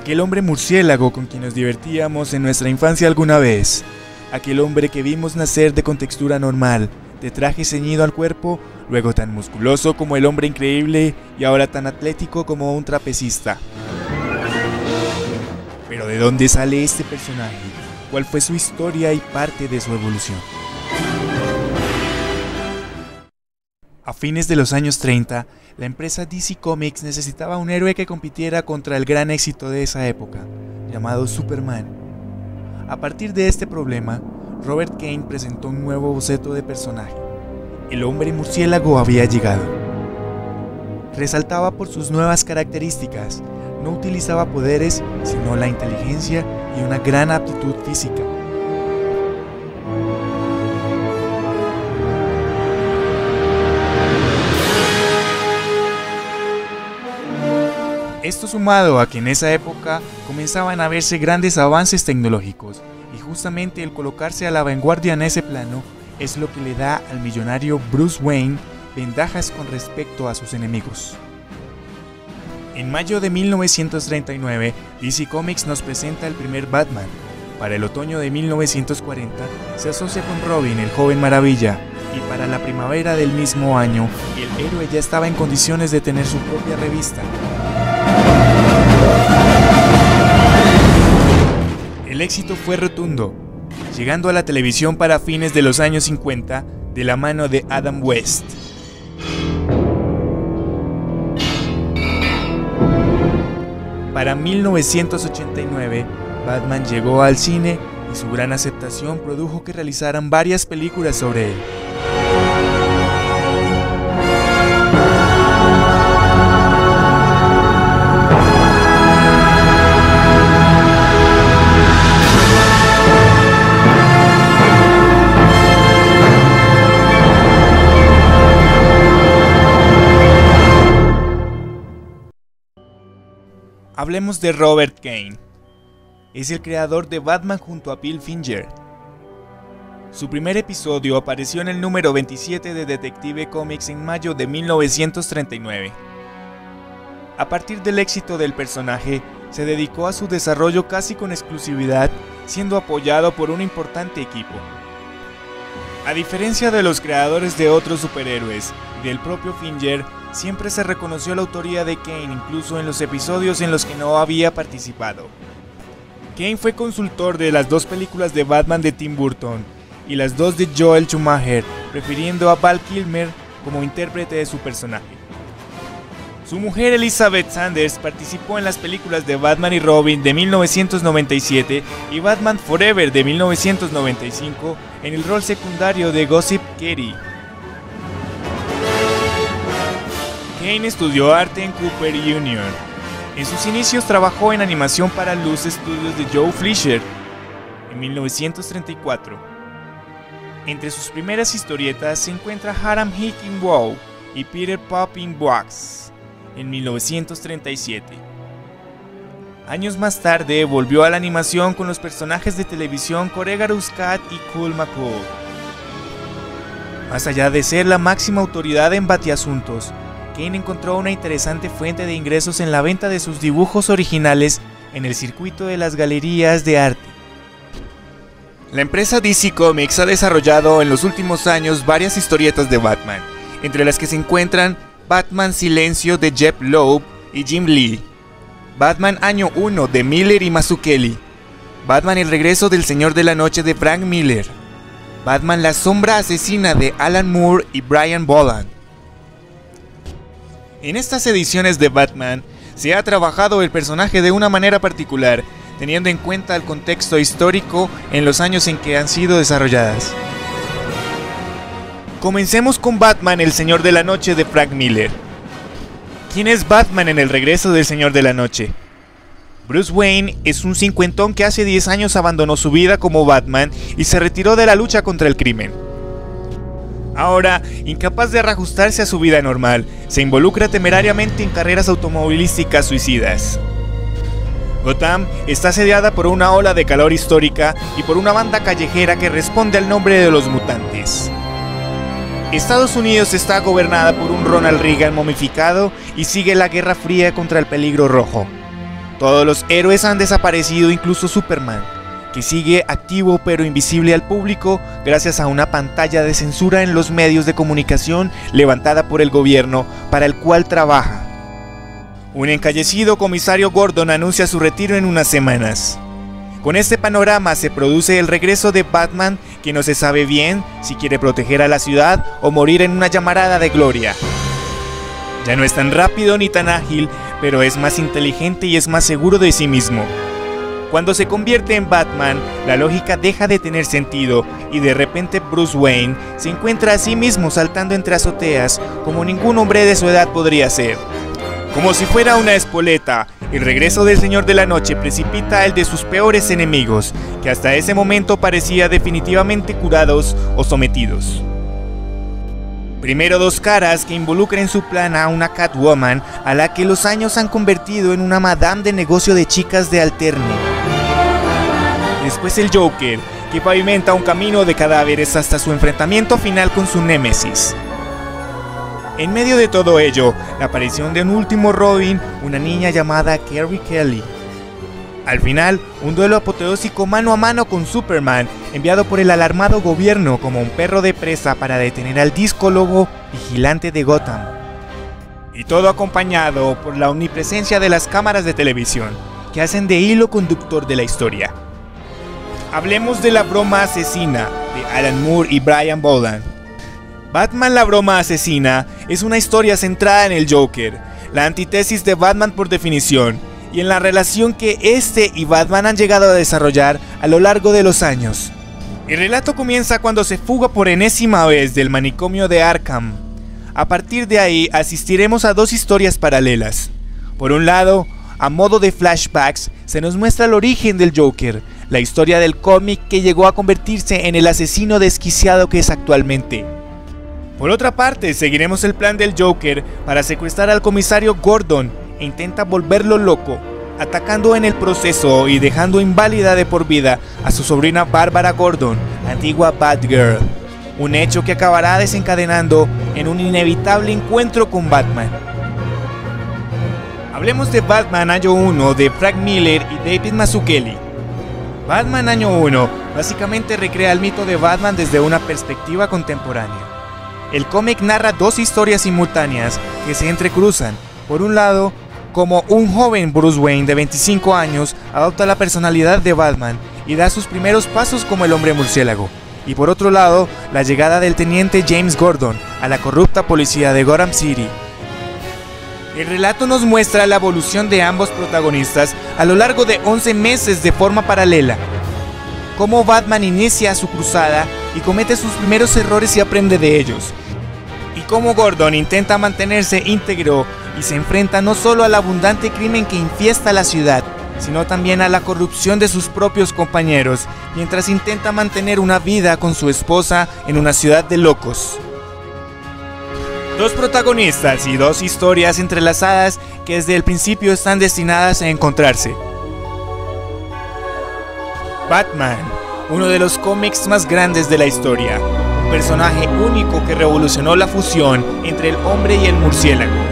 Aquel hombre murciélago con quien nos divertíamos en nuestra infancia alguna vez. Aquel hombre que vimos nacer de contextura normal, de traje ceñido al cuerpo, luego tan musculoso como el hombre increíble y ahora tan atlético como un trapecista. Pero ¿de dónde sale este personaje? ¿Cuál fue su historia y parte de su evolución? A fines de los años 30, la empresa DC Comics necesitaba un héroe que compitiera contra el gran éxito de esa época, llamado Superman. A partir de este problema, Robert Kane presentó un nuevo boceto de personaje. El hombre murciélago había llegado. Resaltaba por sus nuevas características, no utilizaba poderes, sino la inteligencia y una gran aptitud física. Esto sumado a que en esa época comenzaban a verse grandes avances tecnológicos, y justamente el colocarse a la vanguardia en ese plano es lo que le da al millonario Bruce Wayne ventajas con respecto a sus enemigos. En mayo de 1939, DC Comics nos presenta el primer Batman. Para el otoño de 1940, se asocia con Robin, el joven maravilla, y para la primavera del mismo año, el héroe ya estaba en condiciones de tener su propia revista. El éxito fue rotundo, llegando a la televisión para fines de los años 50 de la mano de Adam West. Para 1989, Batman llegó al cine y su gran aceptación produjo que realizaran varias películas sobre él. Hablemos de Robert Kane. Es el creador de Batman junto a Bill Finger. Su primer episodio apareció en el número 27 de Detective Comics en mayo de 1939. A partir del éxito del personaje, se dedicó a su desarrollo casi con exclusividad, siendo apoyado por un importante equipo. A diferencia de los creadores de otros superhéroes y del propio Finger, siempre se reconoció la autoría de Kane, incluso en los episodios en los que no había participado. Kane fue consultor de las dos películas de Batman de Tim Burton y las dos de Joel Schumacher, prefiriendo a Val Kilmer como intérprete de su personaje. Su mujer Elizabeth Sanders participó en las películas de Batman y Robin de 1997 y Batman Forever de 1995 en el rol secundario de Gossip Kitty. Kane estudió arte en Cooper Union. En sus inicios trabajó en animación para los estudios de Joe Fleischer en 1934. Entre sus primeras historietas se encuentra Haram Hick in Wow y Peter Pop in Box en 1937. Años más tarde volvió a la animación con los personajes de televisión Corregardus Cat y Cool McCool. Más allá de ser la máxima autoridad en batiasuntos, Kane encontró una interesante fuente de ingresos en la venta de sus dibujos originales en el circuito de las galerías de arte. La empresa DC Comics ha desarrollado en los últimos años varias historietas de Batman, entre las que se encuentran Batman Silencio de Jeff Loeb y Jim Lee, Batman Año 1 de Miller y Mazzucchelli, Batman El Regreso del Señor de la Noche de Frank Miller, Batman La Sombra Asesina de Alan Moore y Brian Bolland. En estas ediciones de Batman se ha trabajado el personaje de una manera particular, teniendo en cuenta el contexto histórico en los años en que han sido desarrolladas. Comencemos con Batman El Señor de la Noche de Frank Miller. ¿Quién es Batman en El Regreso del Señor de la Noche? Bruce Wayne es un cincuentón que hace 10 años abandonó su vida como Batman y se retiró de la lucha contra el crimen. Ahora, incapaz de reajustarse a su vida normal, se involucra temerariamente en carreras automovilísticas suicidas. Gotham está asediada por una ola de calor histórica y por una banda callejera que responde al nombre de los mutantes. Estados Unidos está gobernada por un Ronald Reagan momificado y sigue la Guerra Fría contra el peligro rojo. Todos los héroes han desaparecido, incluso Superman, que sigue activo pero invisible al público gracias a una pantalla de censura en los medios de comunicación levantada por el gobierno para el cual trabaja. Un encallecido comisario Gordon anuncia su retiro en unas semanas. Con este panorama se produce el regreso de Batman, que no se sabe bien si quiere proteger a la ciudad o morir en una llamarada de gloria. Ya no es tan rápido ni tan ágil, pero es más inteligente y es más seguro de sí mismo. Cuando se convierte en Batman, la lógica deja de tener sentido y de repente Bruce Wayne se encuentra a sí mismo saltando entre azoteas como ningún hombre de su edad podría hacer. Como si fuera una espoleta, el regreso del Señor de la Noche precipita el de sus peores enemigos, que hasta ese momento parecía definitivamente curados o sometidos. Primero dos caras que involucran en su plan a una Catwoman a la que los años han convertido en una madame de negocio de chicas de alterne. Después el Joker, que pavimenta un camino de cadáveres hasta su enfrentamiento final con su némesis. En medio de todo ello, la aparición de un último Robin, una niña llamada Carrie Kelly. Al final, un duelo apoteósico mano a mano con Superman, enviado por el alarmado gobierno como un perro de presa para detener al discólogo vigilante de Gotham. Y todo acompañado por la omnipresencia de las cámaras de televisión, que hacen de hilo conductor de la historia. Hablemos de La broma asesina, de Alan Moore y Brian Boland. Batman la broma asesina es una historia centrada en el Joker, la antítesis de Batman por definición, y en la relación que este y Batman han llegado a desarrollar a lo largo de los años. El relato comienza cuando se fuga por enésima vez del manicomio de Arkham. A partir de ahí asistiremos a dos historias paralelas. Por un lado, a modo de flashbacks, se nos muestra el origen del Joker, la historia del cómic que llegó a convertirse en el asesino desquiciado que es actualmente. Por otra parte, seguiremos el plan del Joker para secuestrar al comisario Gordon e intenta volverlo loco, atacando en el proceso y dejando inválida de por vida a su sobrina Bárbara Gordon, antigua Batgirl, un hecho que acabará desencadenando en un inevitable encuentro con Batman. Hablemos de Batman Año 1 de Frank Miller y David Mazzucchelli. Batman Año 1 básicamente recrea el mito de Batman desde una perspectiva contemporánea. El cómic narra dos historias simultáneas que se entrecruzan. Por un lado, como un joven Bruce Wayne de 25 años adopta la personalidad de Batman y da sus primeros pasos como el hombre murciélago. Y por otro lado, la llegada del teniente James Gordon a la corrupta policía de Gotham City. El relato nos muestra la evolución de ambos protagonistas a lo largo de 11 meses de forma paralela. Cómo Batman inicia su cruzada y comete sus primeros errores y aprende de ellos. Y cómo Gordon intenta mantenerse íntegro y se enfrenta no solo al abundante crimen que infiesta la ciudad, sino también a la corrupción de sus propios compañeros, mientras intenta mantener una vida con su esposa en una ciudad de locos. Dos protagonistas y dos historias entrelazadas que desde el principio están destinadas a encontrarse. Batman, uno de los cómics más grandes de la historia, un personaje único que revolucionó la fusión entre el hombre y el murciélago.